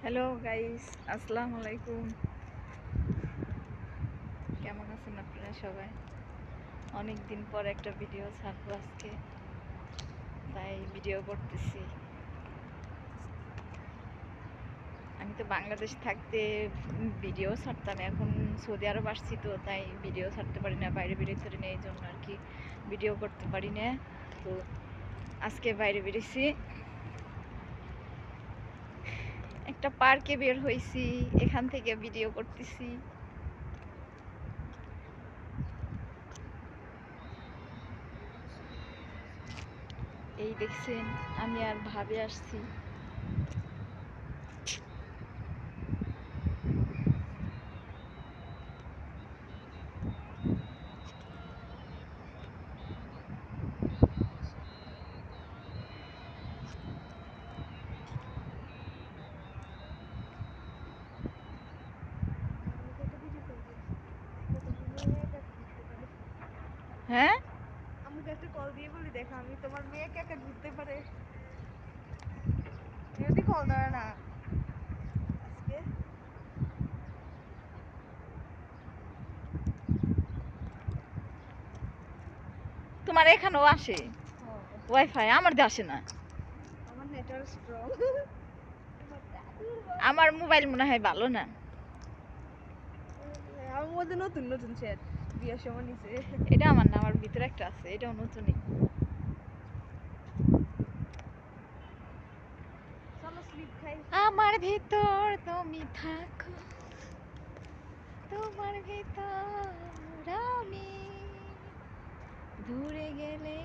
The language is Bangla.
হ্যালো গাইস, আসসালামু আলাইকুম। কেমন আছেন আপনারা সবাই? অনেক দিন পর একটা ভিডিও ছাড়বো আজকে, তাই ভিডিও করতেছি। আমি তো বাংলাদেশ থাকতে ভিডিও ছাড়তাম, এখন সৌদি আরব আসছি তো তাই ভিডিও ছাড়তে পারি না, বাইরে বেরোতে পারি না, এই জন্য আর কি ভিডিও করতে পারি না। তো আজকে বাইরে বেরিয়েছি, একটা পার্কে বের হয়েছি, এখান থেকে ভিডিও করতেছি। এই দেখছেন, আমি আর ভাবে আসছি। হ্যাঁ, আমাকে একটা কল দিয়ে বলি, দেখো আমি তোমার মেয়েকে একা ঘুরতে পারে। যদি কল ধরে না আজকে। তোমার এখানেও আসে ওয়াইফাই, আমার দিয়ে আসে না। আমার নেটওয়ার্ক স্ট্রং। আমার মোবাইল মনে হয় ভালো না। আমার মধ্যে নতুন নতুন সেট বিয়ের সময় নিছে। এটা আমার না, আমার ভিতরে একটা আছে, এটাও নতুনই। চলো স্লিপ খাই। আমার ভিতর তুমি থাকো, তোমার ভিতর আমি, দূরে গেলে